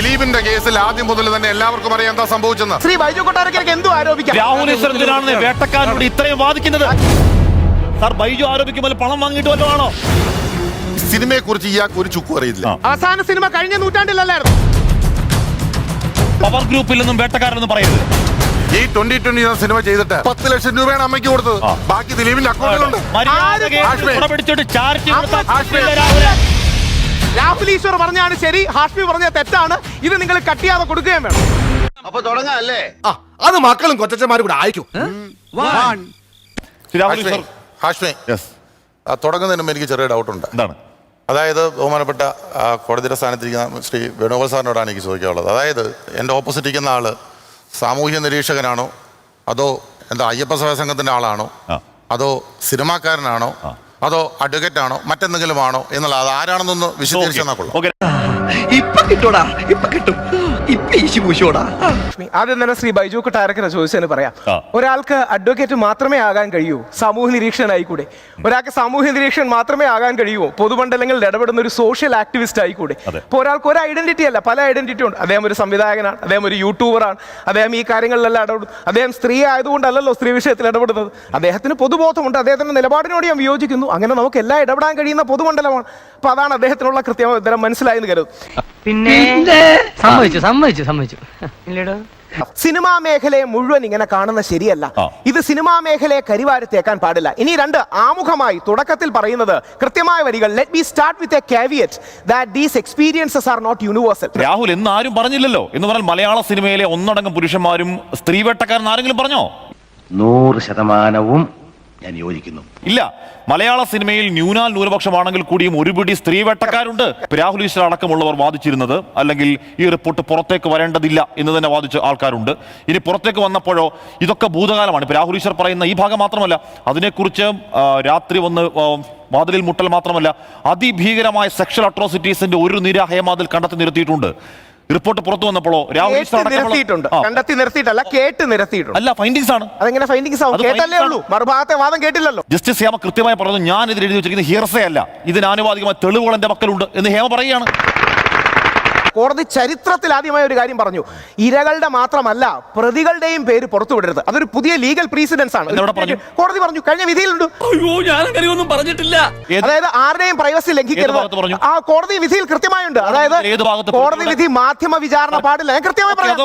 ദിലീപിന്റെ കേസിൽ ആദ്യം മുതൽ തന്നെ എല്ലാവർക്കും അറിയാം എന്താ സംഭവിച്ചെന്ന്. ശ്രീ ബൈജു കൊട്ടാരക്കരയ്ക്ക് എന്തും ആരോപിക്കാം. രാഹുൽ ഈശ്വരത്തിനാണ് വേട്ടക്കാരനോട് ഇത്രയും വാദിക്കുന്നത്. സാർ ബൈജു ആരോപിക്കുമ്പോൾ പണം വാങ്ങിയിട്ട് വല്ലതാണോ? സിനിമയെ കുറിച്ച് ഇയാൾക്ക് ഒരു ചുക്കും അറിയില്ല. അവസാന സിനിമ കഴിഞ്ഞ നൂറ്റാണ്ടിലല്ലായിരുന്നു. പവർ ഗ്രൂപ്പിൽ നിന്നും വേട്ടക്കാരനൊന്നും പറയരുത്. ഈ 2020 സിനിമ ചെയ്തിട്ട് 10 ലക്ഷം രൂപയാണ് അമ്മയ്ക്ക് കൊടുത്തത്. ബാക്കി ദിലീപിന്റെ അക്കൗണ്ടിലുണ്ട്. രാഹുൽ ഈശ്വർ പറഞ്ഞാണ് ശരി, ഹാഷ്മി പറഞ്ഞ തെറ്റാണ്. ഇത് നിങ്ങൾ കട്ട് ചെയ്യാതെ കൊടുക്കുകയും വേണം. അപ്പൊ തുടങ്ങാല്ലേ? അത് മക്കളും കൊച്ചന്മാരും കൂടെ അയക്കും. ഹാഷ്മി, തുടങ്ങുന്നതിന് മുമ്പ് എനിക്ക് ചെറിയ ഡൗട്ടുണ്ട്. എന്താണ്? അതായത് ബഹുമാനപ്പെട്ട കോടതിയുടെ സ്ഥാനത്തിരിക്കുന്ന ശ്രീ വേണുഗോപാൽ സാറിനോടാണ് എനിക്ക് ചോദിക്കാനുള്ളത്. അതായത് എൻ്റെ ഓപ്പോസിറ്റ് ഇരിക്കുന്ന ആള് സാമൂഹ്യ നിരീക്ഷകനാണോ, അതോ എന്താ അയ്യപ്പ സേവാ സംഘത്തിന്റെ ആളാണോ, അതോ സിനിമാക്കാരനാണോ, അതോ അഡ്വക്കേറ്റ് ആണോ, മറ്റെന്തെങ്കിലും ആണോ എന്നുള്ള അത് ആരാണെന്നൊന്ന് വിശദീകരിച്ചെന്നാൽ കൊള്ളാം. ഇപ്പൊ കിട്ടൂടാ, ഇപ്പൊ കിട്ടും. ഇപ്പൊ ഈശി പൂശോടാ. ആദ്യം തന്നെ ശ്രീ ബൈജു കൊട്ടാരക്കര ചോദിച്ചതിന് പറയാം. ഒരാൾക്ക് അഡ്വക്കേറ്റ് മാത്രമേ ആകാൻ കഴിയൂ, സാമൂഹ്യ നിരീക്ഷകനായിക്കൂടെ? ഒരാൾക്ക് സാമൂഹ്യ നിരീക്ഷകൻ മാത്രമേ ആകാൻ കഴിയൂ, പൊതുമണ്ഡലങ്ങളിൽ ഇടപെടുന്ന ഒരു സോഷ്യൽ ആക്ടിവിസ്റ്റ് ആയിക്കൂടെ? അപ്പോൾ ഒരാൾക്ക് ഒരു ഐഡന്റിറ്റി അല്ല, പല ഐഡന്റിറ്റി ഉണ്ട്. അദ്ദേഹം ഒരു സംവിധായകനാണ്, അദ്ദേഹം ഒരു യൂട്യൂബറാണ്, അദ്ദേഹം ഈ കാര്യങ്ങളിലെല്ലാം ഇടപെടും. അദ്ദേഹം സ്ത്രീ ആയതുകൊണ്ടല്ലോ സ്ത്രീ വിഷയത്തിൽ ഇടപെടുന്നത്. അദ്ദേഹത്തിന് പൊതുബോധമുണ്ട്, അദ്ദേഹത്തിന്റെ നിലപാടിനോട് ഞാൻ വിയോജിക്കുന്നു. അങ്ങനെ നമുക്ക് എല്ലാം ഇടപെടാൻ കഴിയുന്ന പൊതുമണ്ഡലമാണ്. അപ്പൊ അതാണ് അദ്ദേഹത്തിനുള്ള കൃത്യമായ ഉത്തരം. മനസ്സിലായെന്ന് കരുതും. പിന്നെ സമ്മതിച്ചു സിനിമാ മേഖലയെ മുഴുവൻ ഇങ്ങനെ കാണുന്ന ശരിയല്ല. ഇത് സിനിമാ മേഖലയെ കരിവാരത്തേക്കാൻ പാടില്ല. ഇനി രണ്ട്, ആമുഖമായി തുടക്കത്തിൽ പറയുന്നത് കൃത്യമായ വരികൾ. Let me start with a caveat that these experiences are not universal. Rahul എന്ന് ആരും പറഞ്ഞില്ലല്ലോ. എന്ന് പറഞ്ഞാൽ മലയാള സിനിമയിലെ ഒന്നടങ്കം പുരുഷന്മാരും സ്ത്രീ വേട്ടക്കാരൻ ആരെങ്കിലും പറഞ്ഞോ? 100% ഞാൻ യോജിക്കുന്നു. ഇല്ല. മലയാള സിനിമയിൽ ന്യൂനപക്ഷമാണെങ്കിൽ കൂടിയും ഒരുപിടി സ്ത്രീ വേട്ടക്കാരുണ്ട്. രാഹുൽ ഈശ്വർ അടക്കമുള്ളവർ വാദിച്ചിരുന്നത്, അല്ലെങ്കിൽ ഈ റിപ്പോർട്ട് പുറത്തേക്ക് വരേണ്ടതില്ല എന്ന് തന്നെ വാദിച്ച ആൾക്കാരുണ്ട്. ഇനി പുറത്തേക്ക് വന്നപ്പോഴോ ഇതൊക്കെ ഭൂതകാലമാണ്. ഇപ്പൊ രാഹുൽ ഈശ്വർ പറയുന്ന ഈ ഭാഗം മാത്രമല്ല, അതിനെക്കുറിച്ച് രാത്രി വന്ന് വാതിലിൽ മുട്ടൽ മാത്രമല്ല, അതിഭീകരമായ സെക്ഷൽ അട്രോസിറ്റീസിന്റെ ഒരു നിര ഹേമാതിൽ കണ്ടെത്തി നിർത്തിയിട്ടുണ്ട്. റിപ്പോർട്ട് പുറത്തു വന്നപ്പോഴോ രാഹുൽ ഈശ്വർ കണ്ടെത്തി നിർത്തിയിട്ടല്ല, കേട്ട് നിരത്തിയിട്ടുണ്ട്. അല്ല, ഫൈൻഡിങ്സ് ആണ്. അതെങ്ങനെ ഫൈൻഡിങ്സ് ആവും? കേട്ടല്ലേ ഉള്ളൂ, മറുഭാഗത്തെ വാദം കേട്ടില്ലല്ലോ. ജസ്റ്റിസ് ഹേമ കൃത്യമായി പറഞ്ഞു, ഞാൻ ഇതിൽ എഴുതി വെച്ചിരിക്കുന്നത് ഹിയർസേ അല്ല, ഇതിന് ആനുപാതികമായ തെളിവുകൾ എന്റെ പക്കലുണ്ട് എന്ന് ഹേമ പറയുകയാണ്. കോടതി ചരിത്രത്തിൽ ആദ്യമായ ഒരു കാര്യം പറഞ്ഞു, ഇരകളുടെ മാത്രമല്ല പ്രതികളുടെയും പേര് പുറത്തുവിടരുത്. അതൊരു പുതിയ ലീഗൽ പ്രീസിഡൻസ് ആണ്. കോടതി പറഞ്ഞു, കഴിഞ്ഞ വിധിയിലുണ്ട്. അതായത് ആരുടെയും പ്രൈവസി ലംഘിക്കരുത്. ആ കോടതി വിധിയിൽ കൃത്യമായുണ്ട്. അതായത് കോടതി വിധി മാധ്യമ വിചാരണ പാടില്ല. ഞാൻ കൃത്യമായി പറയാം.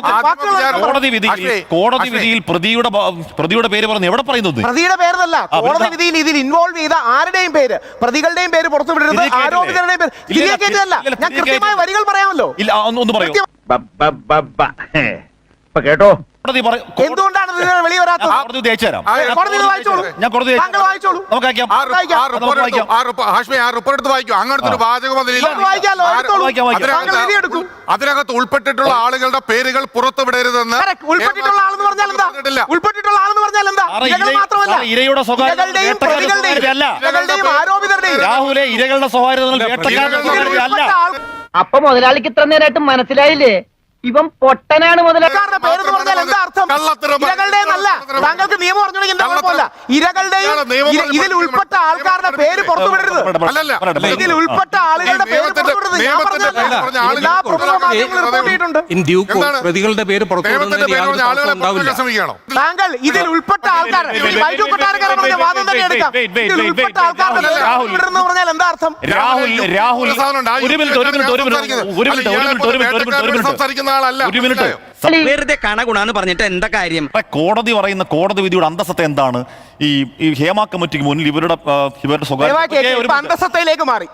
കോടതി വിധിയിൽ പ്രതിയുടെ പേര് പറഞ്ഞു. എവിടെ പറയുന്നത്? പ്രതിയുടെ പേരല്ല, കോടതി വിധിയിൽ ഇതിൽ ഇൻവോൾവ് ചെയ്ത ആരുടെയും പേര്, പ്രതികളുടെയും പേര് പുറത്തുവിടരുത്, ആരോപിതരുടെയും പേര്. ഞാൻ കൃത്യമായ വരികൾ പറയാമല്ലോ. ഇല്ല, ഒന്ന് പറയൂ. കേട്ടോ, എന്തുകൊണ്ടാണ് വെളിയിൽ വരാത്തത്? അതിനകത്ത് ഉൾപ്പെട്ടിട്ടുള്ള ആളുകളുടെ പേരുകൾ പുറത്തുവിടരുതെന്ന്. ഉൾപ്പെട്ടിട്ടുള്ള ആളെന്ന് പറഞ്ഞാൽ എന്താ? ഉൾപ്പെട്ടിട്ടുള്ള ആളെന്ന് പറഞ്ഞാൽ എന്താ? മാത്രമല്ല, ഇരയുടെ രാഹുലെ ഇരകളുടെ സ്വകാര്യത. അപ്പൊ മുതലാളിക്ക് ഇത്ര നേരമായിട്ട് മനസ്സിലായില്ലേ? ഇവൻ പൊട്ടനാണ്. മുതലാളിക്കാരുടെ പേരെന്ന് പറഞ്ഞാൽ എന്താ അർത്ഥം? ഇരകളുടെയും അല്ല. താങ്കൾക്ക് നിയമം പറഞ്ഞോളൂ, എന്താ കുഴപ്പമില്ല. ഇരകളുടെയും ഇതിൽ ഉൾപ്പെട്ട ആൾക്കാരുടെ പേര് പുറത്തുവിടരുത്. ഇതിൽ ഉൾപ്പെട്ട ആളുകളുടെ പേര് പുറത്തുവിടരുത്. ഞാൻ പറഞ്ഞല്ലോ, എല്ലാ പ്രമുഖ മാധ്യമങ്ങളും റിപ്പോർട്ട് ചെയ്തിട്ടുണ്ട്. പ്രതികളുടെ പേര് താങ്കൾ ഇതിൽ ഉൾപ്പെട്ട ആൾക്കാർ ബൈജു കൊട്ടാരക്കര പറഞ്ഞ വാദം തന്നെ എടുക്കാം. ഇതിൽ ഉൾപ്പെട്ട ആൾക്കാരുടെ പേര് പുറത്തുവിടരുതെന്ന് പറഞ്ഞാൽ എന്താ അർത്ഥം? വെറുതെ കണഗുണാന്ന് പറഞ്ഞിട്ട് എന്താ കാര്യം? കോടതി പറയുന്ന കോടതി വിധിയുടെ അന്തസത്ത എന്താണ്? ഈ ഹേമ കമ്മിറ്റിക്ക് മുന്നിൽ ഇവരുടെ അന്തസത്തയിലേക്ക് മാറി.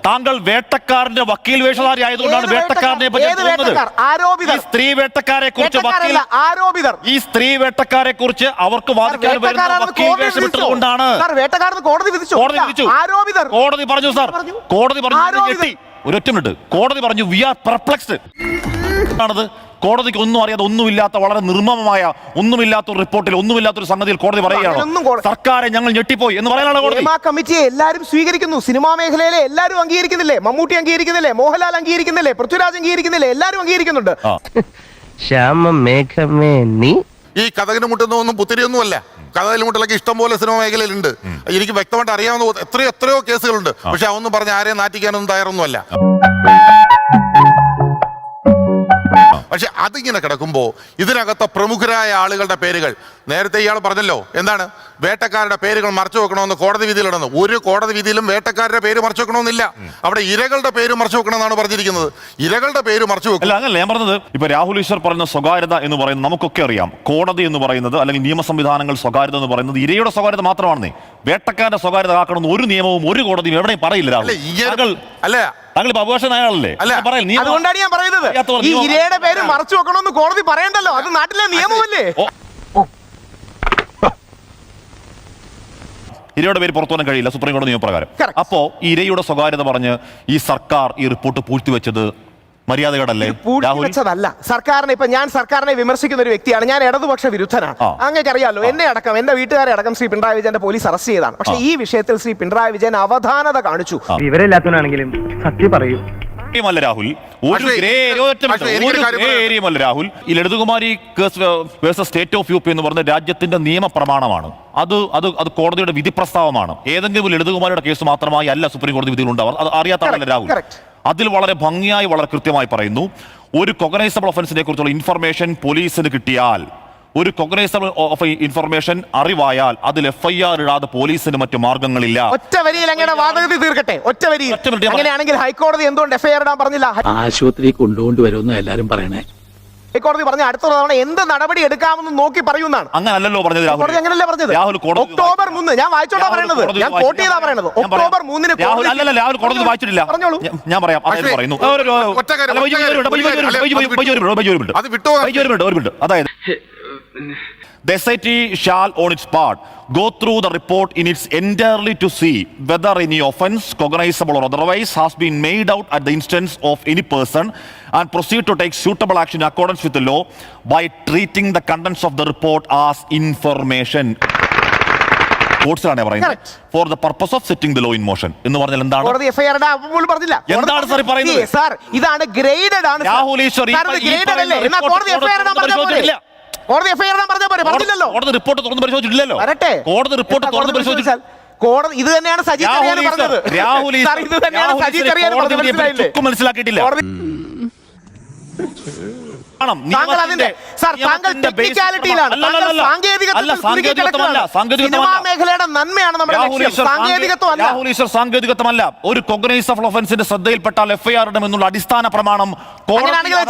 താങ്കൾ വേട്ടക്കാരന്റെ വക്കീൽ വേഷധാരി ആയതുകൊണ്ടാണ് വേട്ടക്കാരനെ പറ്റി സ്ത്രീ വേട്ടക്കാരെ കുറിച്ച് ഈ സ്ത്രീ വേട്ടക്കാരെ കുറിച്ച് അവർക്ക് വാദിക്കാൻ വരുന്ന വക്കീൽ വേഷം ഇട്ടതുകൊണ്ടാണ് കോടതി വിധിച്ചു. കോടതി പറഞ്ഞു സാർ, കോടതി പറഞ്ഞു ഒരൊറ്റ മിനിറ്റ്. കോടതി പറഞ്ഞു വി ആർ പെർപ്ലക്സ്ഡ് ആണത്. കോടതിക്ക് ഒന്നും അറിയാതെ, ഒന്നുമില്ലാത്ത, വളരെ നിർമ്മമമായ, ഒന്നുമില്ലാത്ത ഒരു റിപ്പോർട്ടിൽ, ഒന്നുമില്ലാത്ത ഒരു സംഗതിയിൽ കോടതി പറയുകയാണ് സർക്കാരെ ഞങ്ങൾ ഞെട്ടിപ്പോയി എന്ന് പറയാനാണ് കോടതി. ഹേമ കമ്മിറ്റിയെ എല്ലാവരും സ്വീകരിക്കുന്നു. സിനിമാ മേഖലയിലെ എല്ലാവരും അംഗീകരിക്കുന്നില്ലേ? മമ്മൂട്ടി അംഗീകരിക്കുന്നില്ലേ? മോഹൻലാൽ അംഗീകരിക്കുന്നില്ലേ? പൃഥ്വിരാജ് അംഗീകരിക്കുന്നില്ലേ? എല്ലാവരും അംഗീകരിക്കുന്നുണ്ട്. ഈ കഥകിന് മുട്ടുന്നൊന്നും പുത്തിരിയൊന്നുമല്ല. കഥകിന് മുട്ടലൊക്കെ ഇഷ്ടം പോലെ സിനിമ മേഖലയിലുണ്ട്. എനിക്ക് വ്യക്തമായിട്ട് അറിയാവുന്ന എത്രയോ കേസുകളുണ്ട്. പക്ഷെ അതൊന്നും പറഞ്ഞ് ആരെയും നാറ്റിക്കാനൊന്നും തയ്യാറൊന്നുമല്ല. പക്ഷെ അതിങ്ങനെ കിടക്കുമ്പോൾ ഇതിനകത്തെ പ്രമുഖരായ ആളുകളുടെ പേരുകൾ നേരത്തെ ഇയാൾ പറഞ്ഞല്ലോ, എന്താണ് വേട്ടക്കാരുടെ പേരുകൾ മറച്ചു വെക്കണമെന്ന് കോടതി വിധിയിലുണ്ടെന്ന്. ഒരു കോടതി വിധിയിലും വേട്ടക്കാരുടെ പേര് മറച്ചു വെക്കണമെന്നില്ല. അവിടെ ഇരകളുടെ പേര് മറച്ചു വെക്കണമെന്നാണ് പറഞ്ഞിരിക്കുന്നത്. ഇരകളുടെ പേര് മറച്ചു വെക്കും. അല്ല, അങ്ങനല്ല ഞാൻ പറഞ്ഞത്. ഇപ്പൊ രാഹുൽ ഈശ്വർ പറയുന്ന സ്വകാര്യത എന്ന് പറയുന്നത് നമുക്കൊക്കെ അറിയാം. കോടതി എന്ന് പറയുന്നത് അല്ലെങ്കിൽ നിയമ സംവിധാനങ്ങൾ സ്വകാര്യത എന്ന് പറയുന്നത് ഇരയുടെ സ്വകാര്യത മാത്രമാണെന്നേ. വേട്ടക്കാരുടെ സ്വകാര്യത ആക്കണമെന്ന് ഒരു നിയമവും ഒരു കോടതിയും എവിടെയും പറയില്ല. രാഹുൽ അല്ല, താങ്കൾ ഇപ്പൊ അവകാശനായ ആളല്ലേ? അതുകൊണ്ടാണ് ഞാൻ പറയുന്നത് ഈ ഇരയുടെ പേര് മറച്ചു വെക്കണമെന്ന് കോടതി പറയണ്ടല്ലോ. അത് നാട്ടിലെ നിയമമല്ലേ? ഇരയുടെ പേര് പുറത്തു വരാൻ കഴിയില്ല സുപ്രീം കോടതി നിയമപ്രകാരം. അപ്പോ ഈ ഇരയുടെ സ്വകാര്യത പറഞ്ഞ് ഈ സർക്കാർ ഈ റിപ്പോർട്ട് പൂഴ്ത്തിവെച്ചത് മര്യാദകേടല്ലേ? പൂഴ്ത്തിവെച്ചതല്ല. സർക്കാരിനെ ഇപ്പൊ ഞാൻ സർക്കാരിനെ വിമർശിക്കുന്ന ഒരു വ്യക്തിയാണ്. ഞാൻ ഇടതുപക്ഷ വിരുദ്ധനാണ്. അങ്ങേക്ക് അറിയാലോ, എന്നെ അടക്കം എന്റെ വീട്ടുകാരെ അടക്കം ശ്രീ പിണറായി വിജയന്റെ പോലീസ് അറസ്റ്റ് ചെയ്താണ്. പക്ഷേ ഈ വിഷയത്തിൽ ശ്രീ പിണറായി വിജയൻ അവധാനത കാണിച്ചു. വിവരമില്ലാത്തവനാണെങ്കിലും സത്യം പറയൂ. ല്ല രാഹുൽ, ഒരു ഏരിയമല്ല രാഹുൽ. ഈ Lalithakumari case state of U P എന്ന് പറഞ്ഞ രാജ്യത്തിന്റെ നിയമ പ്രമാണമാണ്. അത് കോടതിയുടെ വിധി പ്രസ്താവമാണ്. ഏതെങ്കിലും ലളിതകുമാരിയുടെ കേസ് മാത്രമായി അല്ല സുപ്രീം കോടതി വിധികളുണ്ടാവും. അത് അറിയാത്തതല്ല രാഹുൽ. അതിൽ വളരെ ഭംഗിയായി വളരെ കൃത്യമായി പറയുന്നു, ഒരു കൊഗ്നൈസബിൾ ഒഫൻസിനെ കുറിച്ചുള്ള ഇൻഫർമേഷൻ പോലീസിന് കിട്ടിയാൽ, ഒരു കൊഗ്നൈസബിൾ ഇൻഫർമേഷൻ അറിവായാൽ അതിൽ FIR ഇടാതെ പോലീസിന് മറ്റു മാർഗങ്ങളില്ല. ഒറ്റ വരിയിൽ അങ്ങനെ വാദഗതി തീർക്കട്ടെ. ഒറ്റ വരിയിൽ. അങ്ങനെയാണെങ്കിൽ ഹൈക്കോടതി എന്തുകൊണ്ട് FIR ഇടാൻ പറഞ്ഞില്ല? ആശുപത്രി കൊണ്ടുകൊണ്ടുവരുമെന്ന് എല്ലാരും പറയണേ. ഹൈക്കോടതി പറഞ്ഞ അടുത്ത തവണ എന്ത് നടപടി എടുക്കാമെന്ന് നോക്കി പറയുന്നതാണ്. അങ്ങനല്ലോ പറഞ്ഞത് കോടതി. അങ്ങനല്ലേ പറഞ്ഞത്? ഒക്ടോബർ 3 ഞാൻ വായിച്ചോണ്ടാ പറയുന്നത്. ഞാൻ കോട്ട് ചെയ്താ പറയുന്നത്. ഒക്ടോബർ 3 രാഹുൽ കോടതി വായിച്ചിട്ടില്ല. പറഞ്ഞോളൂ. ഞാൻ പറയാം. പറയുന്നു അതായത് the SIT shall on its part go through the report in its entirely to see whether any offence, cognizable or otherwise, has been made out at the instance of any person and proceed to take suitable action in accordance with the law by treating the contents of the report as information. For the purpose of setting the law in motion. എന്ന് പറഞ്ഞാൽ എന്താണ്? കോടതി FIR പോലും പറഞ്ഞില്ല. എന്താണ് sir പറയുന്നത്? Sir ഇതാണ് graded ആണ്. രാഹുൽ ഈശ്വർ ഗ്രേഡഡ് അല്ലേ? എന്നാ കോടതി FIR ഇടാൻ പറഞ്ഞ പോലെ. കോടതി FIR ഇടാൻ പറഞ്ഞ പോലെ പറഞ്ഞില്ലല്ലോ. കോടതി റിപ്പോർട്ട് തുറന്ന് പരിശോധിച്ചിട്ടില്ലല്ലോ. വരട്ടെ. കോടതി റിപ്പോർട്ട് തുറന്ന് പരിശോധിച്ചാൽ കോടതി ഇത് തന്നെയാണ് സജി ചെറിയാൻ പറഞ്ഞത്. രാഹുൽ സാർ ഇത് തന്നെയാണ് സജി ചെറിയാൻ പറഞ്ഞത്. മനസ്സിലാക്കിയിട്ടില്ല. താങ്കൾ അതിന്റെ താങ്കൾ ടെക്നിക്കാലിറ്റിയിലാണ്. സിനിമാ മേഖലയുടെ നന്മയാണ് നമ്മുടെ ലക്ഷ്യം. സാങ്കേതികത്വമല്ല. രാഹുൽ ഈശ്വർ സാങ്കേതികത്വമല്ല. ഒരു കൊഗ്നൈസബിൾ ഒഫൻസിന്റെ ശ്രദ്ധയിൽപ്പെട്ടാൽ FIR ഇടുമെന്നുള്ള അടിസ്ഥാന പ്രമാണം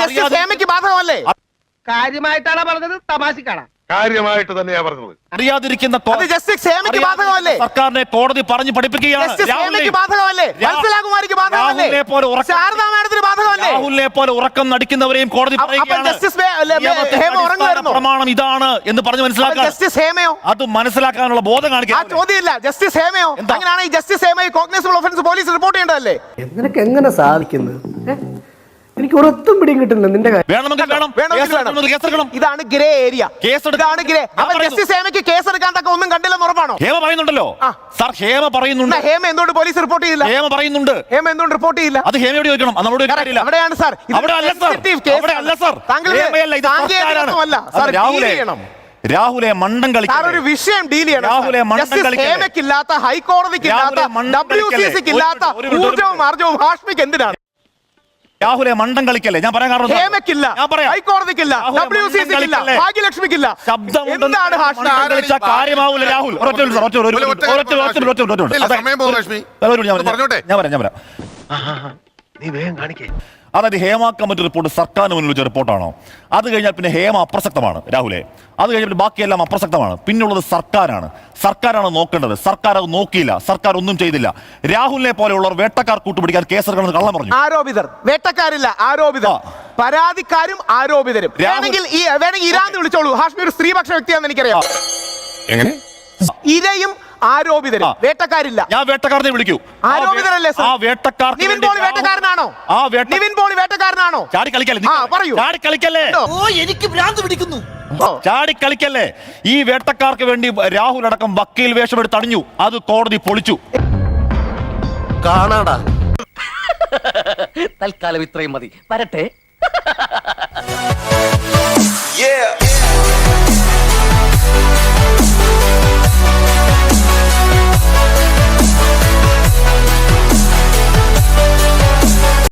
ജസ്റ്റിസ് ഹേമയ്ക്ക് ബാധകമല്ലേ? കാര്യമായിട്ടാണ് പറഞ്ഞത്, തമാശക്കാണ്? കാര്യമായിട്ട് തന്നെയാ പറഞ്ഞത്. അറിയാതിരിക്കുന്ന ജസ്റ്റിസ് ഹേമയ്ക്ക് ബാധകമല്ലേ? സർക്കാരിനെ കോടതി പറഞ്ഞു പഠിപ്പിക്കുകയാണ്. ഹേമയ്ക്ക് ബാധകമല്ലേ? വത്സലാകുമാരിക്ക് ബാധകമല്ലേ? ശാരദാ മാഡത്തിന് ബാധകമല്ലേ? രാഹുലിനെ പോലെ ഉറക്കം നടിക്കുന്നവരെയും കോടതി പ്രമാണം ഇതാണ് എന്ന് പറഞ്ഞ് മനസ്സിലാക്കാൻ. ജസ്റ്റിസ് ഹേമയോ? അത് മനസ്സിലാക്കാനുള്ള ബോധം കാണിക്കാൻ ചോദ്യമില്ല. ജസ്റ്റിസ് ഹേമയോ? അങ്ങനെയാണെങ്കിൽ ജസ്റ്റിസ് ഹേമയെ കോഗ്നൈസബിൾ ഒഫൻസ് പോലീസ് റിപ്പോർട്ട് ചെയ്യേണ്ടതല്ലേ? നിനക്ക് എങ്ങനെ സാധിക്കുന്നത്? എനിക്ക് ഒരൊത്തും പിടിയും കിട്ടുന്നില്ല നിന്റെ കാര്യം. ഇതാണ് ഗ്രേ ഏരിയ. ഇതാണ് ഗ്രേ. ജസ്റ്റിസ് ഹേമയ്ക്ക് കേസ് എടുക്കാൻ തക്ക ഒന്നും കണ്ടില്ലെന്ന് ഉറപ്പാണോ? ഹേമ പറയുന്നുണ്ടല്ലോ. സാർ ഹേമ പറയുന്നുണ്ട്. ഹേമ എന്തുകൊണ്ട് പോലീസ് റിപ്പോർട്ട് ചെയ്തില്ല? ഹേമ പറയുന്നുണ്ട്. ഹേമ എന്തുകൊണ്ട് റിപ്പോർട്ട് ചെയ്യില്ല? അത് ഹേമയോട് ചോദിക്കണം. അവിടെയാണ് സാർ. രാഹുലെ മണ്ടം കളിക്കാൻ ഒരു വിഷയം ഡീൽ ചെയ്യണം. ഹേമയ്ക്കില്ലാത്ത, ഹൈക്കോടതിക്കില്ലാത്ത, WCCക്കില്ലാത്ത ഊർജവും ആർജവും ഹാഷ്മിക്ക് എന്തിനാണ്? രാഹുലെ മണ്ടം കളിക്കല്ലേ? ഞാൻ പറയാൻ കാരണം ഹേമയ്ക്കില്ല, ഹൈക്കോടതിക്കില്ല, WCCക്കില്ല, ഭാഗ്യലക്ഷ്മിക്കില്ല. ശബ്ദം കാര്യമാവൂല രാഹുൽ. ഞാൻ പറയാം. നീ വേഗം കാണിക്കേ. അതായത് ഹേമ കമ്മിറ്റി റിപ്പോർട്ട് സർക്കാരിന് മുന്നിൽ വെച്ച റിപ്പോർട്ടാണോ? അത് കഴിഞ്ഞാൽ പിന്നെ ഹേമ അപ്രസക്തമാണ് രാഹുലെ. അത് കഴിഞ്ഞാൽ പിന്നെ ബാക്കിയെല്ലാം അപ്രസക്തമാണ്. പിന്നുള്ളത് സർക്കാരാണ് നോക്കേണ്ടത്. സർക്കാർ അത് നോക്കിയില്ല. സർക്കാർ ഒന്നും ചെയ്തില്ല. രാഹുലിനെ പോലെയുള്ളവർ വേട്ടക്കാർ കൂട്ടുപിടിക്കാൻ കേസെടുക്കണമെന്ന് കള്ളം പറഞ്ഞു. ആരോപിതർ, വേട്ടക്കാരില്ല, ആരോപിതർ, പരാതിക്കാരും ആരോപിതരും. വേണമെങ്കിൽ ഇരാന്ന് വിളിച്ചോളൂ. ഹാഷ്മി ഒരു സ്ത്രീപക്ഷ വ്യക്തിയാണെന്ന് എനിക്കറിയാം. എങ്ങനെ? ഇരയും ആരോപിതരും, വേട്ടക്കാരില്ല. ഞാൻ വേട്ടക്കാരനെ വിളിക്കൂ. ആരോപിതരല്ലേ ആ വേട്ടക്കാർ നിവിൻ പോളി വേട്ടക്കാരനാണോ? നിവിൻ പോളി വേട്ടക്കാരനാണോ? ചാടി കളിക്കല്ലേ? എനിക്ക് ഭ്രാന്ത് പിടിക്കുന്നു. ചാടി കളിക്കല്ലേ? ഈ വേട്ടക്കാർക്ക് വേണ്ടി രാഹുൽ അടക്കം വക്കീൽ വേഷമെടുത്ത് അണിഞ്ഞു. അത് കോടതി പൊളിച്ചു. കാണാടാ. തൽക്കാലം ഇത്രയും മതി. വരട്ടെ. Yeah.